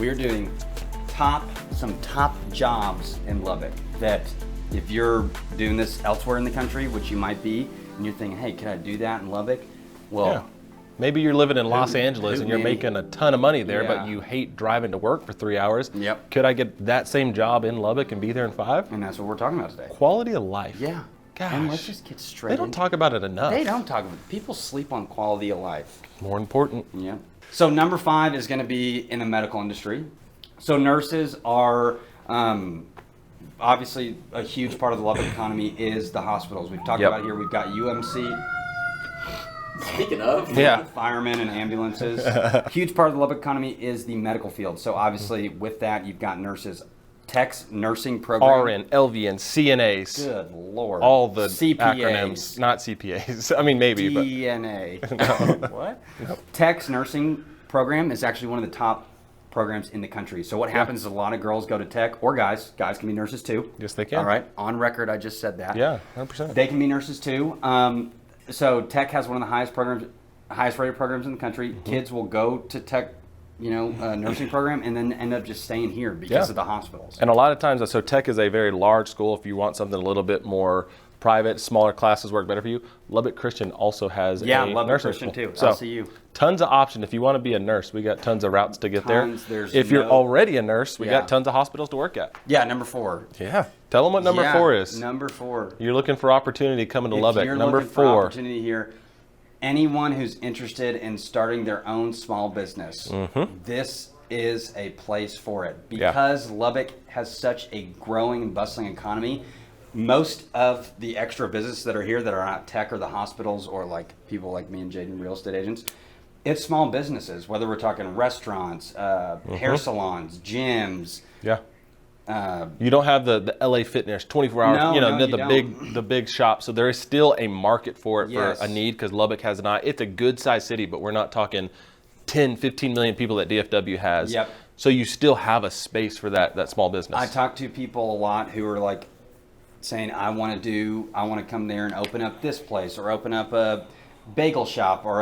We're doing some top jobs in Lubbock that if you're doing this elsewhere in the country, which you might be, and you're thinking, hey, can I do that in Lubbock? Well, yeah. Maybe you're living in Los Angeles and you're making a ton of money there, Yeah. but you hate driving to work for 3 hours. Yep. Could I get that same job in Lubbock and be there in 5? And that's what we're talking about today. Quality of life. Yeah. Gosh. And let's just get straight They don't into talk about it enough. They don't talk about it. People sleep on quality of life. More important. Yeah. So number 5 is going to be in the medical industry. So nurses are obviously a huge part of the Lubbock economy is the hospitals. We've talked about here. We've got UMC. Speaking of, Yeah. Firemen and ambulances. Huge part of the Lubbock economy is the medical field. So obviously with that, you've got nurses, techs, nursing program. RN, LVN, CNAs. Good Lord. All the CPAs. acronyms. Not CPAs. I mean, maybe, but. DNA. What? Tech's nursing program is actually one of the top programs in the country. So what happens is a lot of girls go to tech, or guys can be nurses too. Yes, they can. All right, on record, I just said that. Yeah, 100%. They can be nurses too. So tech has one of the highest rated programs in the country. Mm-hmm. Kids will go to tech, nursing program and then end up just staying here because of the hospitals. And a lot of times, so tech is a very large school. If you want something a little bit more private, smaller classes work better for you. Lubbock Christian also has a Lubbock nursing Christian school. too. So, LCU. tons of options. If you want to be a nurse, we got tons of routes to get Tons. there. There's If you're no- already a nurse, we Yeah. got tons of hospitals to work at. Yeah, number 4. Yeah. Tell them what number 4 is. Number 4. You're looking for opportunity coming to If Lubbock. you're Number looking for 4. opportunity here, anyone who's interested in starting their own small business, this is a place for it. Because Lubbock has such a growing and bustling economy, most of the extra businesses that are here that are not tech or the hospitals or like people like me and Jaden, real estate agents, it's small businesses, whether we're talking restaurants, hair salons, gyms. Yeah. You don't have the LA Fitness 24 hours, No, no, you the big shop. So there is still a market for it, Yes. for a need, because Lubbock has not. It's a good sized city, but we're not talking 10, 15 million people that DFW has. Yep. So you still have a space for that small business. I talk to people a lot who are like saying, I want to come there and open up this place or open up a bagel shop or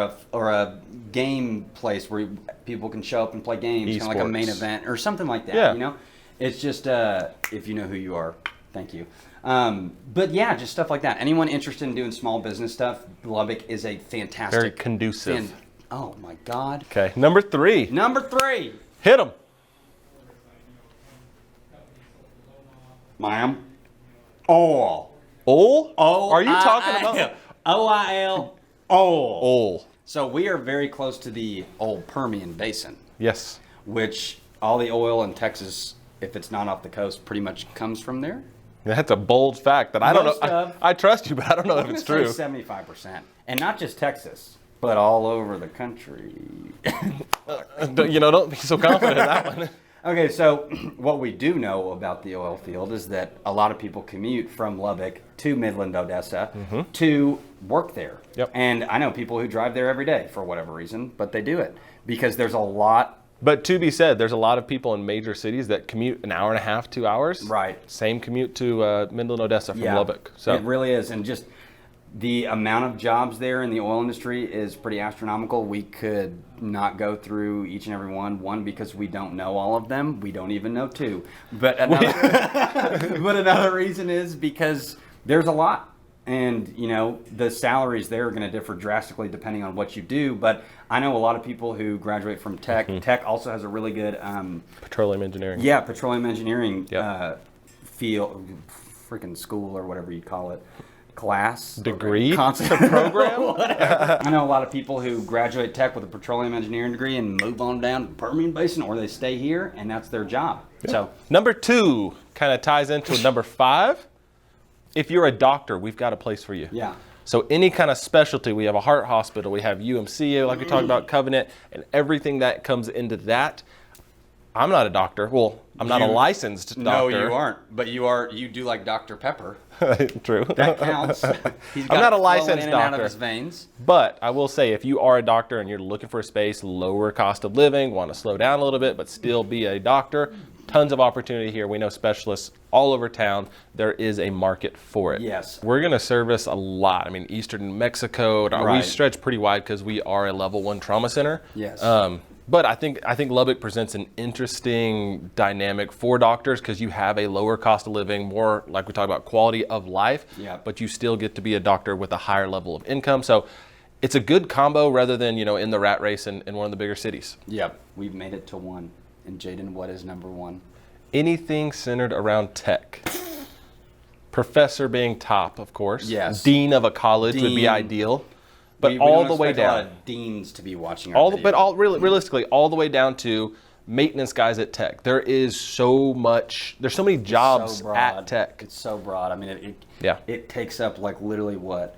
a game place where people can show up and play games, kind of like a main Esports. event or something like that. Yeah. It's just if you know who you are, thank you. But yeah, just stuff like that. Anyone interested in doing small business stuff, Lubbock is a fantastic, Very conducive. Oh my God. Okay, number 3. Number 3. Hit them. Ma'am. Oil. Oil? Are you talking about OIL. Oil. oil? So we are very close to the old Permian Basin, Yes. which all the oil in Texas, if it's not off the coast, pretty much comes from there. That's a bold fact that I don't Most know. of- I trust you, but I don't know if I'm it's gonna true. say 75%, and not just Texas, but all over the country. Don't be so confident in that one. Okay, so what we do know about the oil field is that a lot of people commute from Lubbock to Midland, Odessa to work there. Yep. And I know people who drive there every day for whatever reason, but they do it because there's a lot. But to be said, there's a lot of people in major cities that commute an hour and a half, 2 hours. Right. Same commute to Midland, Odessa from Lubbock. So It really is. And just the amount of jobs there in the oil industry is pretty astronomical. We could not go through each and every one because we don't know all of them. We don't even know 2. But another reason is because there's a lot. And, the salaries there are going to differ drastically depending on what you do. But I know a lot of people who graduate from tech. Tech also has a really good petroleum engineering. yeah, petroleum engineering Yep. field, freaking school or whatever you call it, class, Degree? concept program. Whatever. I know a lot of people who graduate tech with a petroleum engineering degree and move on down to the Permian Basin, or they stay here and that's their job. So Number 2 kind of ties into number 5. If you're a doctor, we've got a place for you. yeah, So any kind of specialty, we have a heart hospital, we have UMC, like we talked about, Covenant, and everything that comes into that. I'm not a doctor. Well, I'm not a licensed doctor. No, you aren't. But you do like Dr. Pepper. True. That counts. He's got I'm not a it flowing licensed in and out of doctor. his veins. But I will say, if you are a doctor and you're looking for a space, lower cost of living, want to slow down a little bit, but still be a doctor, tons of opportunity here. We know specialists all over town. There is a market for it. Yes. We're going to service a lot. I mean, Eastern New Mexico, we Right. stretch pretty wide because we are a level 1 trauma center. Yes. But I think Lubbock presents an interesting dynamic for doctors because you have a lower cost of living, more like we talked about quality of life, but you still get to be a doctor with a higher level of income. So it's a good combo rather than, in the rat race in one of the bigger cities. Yep, we've made it to one. And Jaden, what is number one? Anything centered around tech. Professor being top, of course. Yes. Dean of a college would be ideal. But all the way down. A lot of deans to be watching our video. But realistically, all the way down to maintenance guys at tech. There's so many jobs at tech. It's so broad. I mean, it takes up like literally what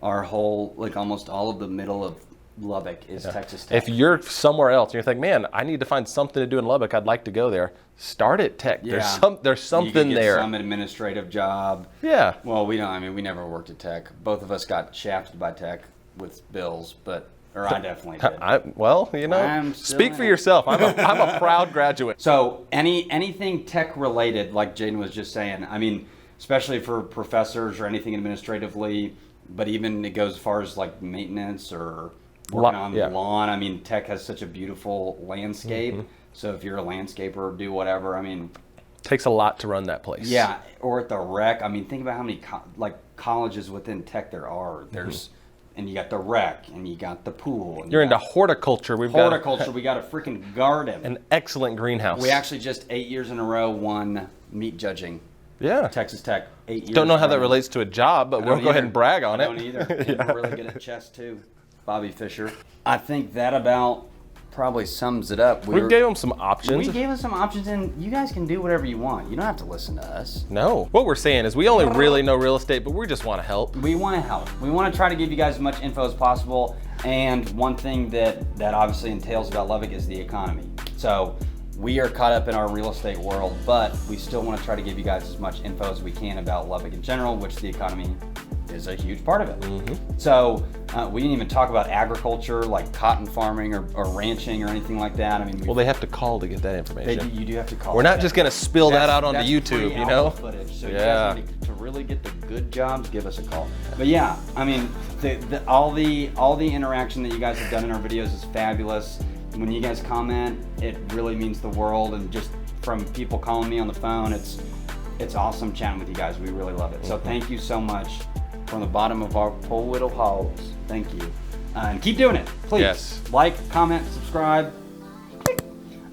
our whole, like almost all of the middle of Lubbock is Texas Tech. If you're somewhere else and you're thinking, man, I need to find something to do in Lubbock, I'd like to go there. Start at tech. Yeah. There's something you could get there. Some administrative job. Yeah. Well, we don't. I mean, we never worked at tech. Both of us got shafted by tech with bills, or I definitely did. Speak for yourself. I'm a proud graduate. So anything tech related, like Jaden was just saying, I mean, especially for professors or anything administratively, but even it goes as far as like maintenance or working on the lawn. I mean, tech has such a beautiful landscape. So if you're a landscaper, do whatever. I mean, takes a lot to run that place. Yeah, or at the rec. I mean, think about how many colleges within tech there are. There's and you got the rec, and you got the pool. And you're into horticulture. We got a freaking garden. An excellent greenhouse. We actually just 8 years in a row won meat judging. Yeah. Texas Tech, 8 years. Don't know how that relates to a job, but we'll go ahead and brag on it. I don't either. We're really good at chess, too. Bobby Fischer. I think that about probably sums it up. We gave them some options. We gave them some options, and you guys can do whatever you want. You don't have to listen to us. No. What we're saying is we only really know real estate, but we just want to help. We want to help. We want to try to give you guys as much info as possible. And one thing that obviously entails about Lubbock is the economy. So we are caught up in our real estate world, but we still want to try to give you guys as much info as we can about Lubbock in general, which the economy is a huge part of it. So we didn't even talk about agriculture, like cotton farming or ranching or anything like that. I mean, they have to call to get that information. You do have to call. We're not just going to spill that out onto YouTube, Footage. So you guys need to really get the good jobs, give us a call. But yeah, I mean, all the interaction that you guys have done in our videos is fabulous. When you guys comment, it really means the world. And just from people calling me on the phone, it's awesome chatting with you guys. We really love it. So thank you so much. From the bottom of our poor little halls. Thank you. And keep doing it, please. Yes. Like, comment, subscribe.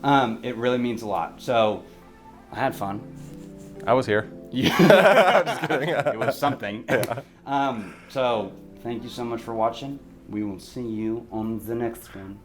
It really means a lot. So, I had fun. I was here. I'm just kidding. It was something. So, thank you so much for watching. We will see you on the next one.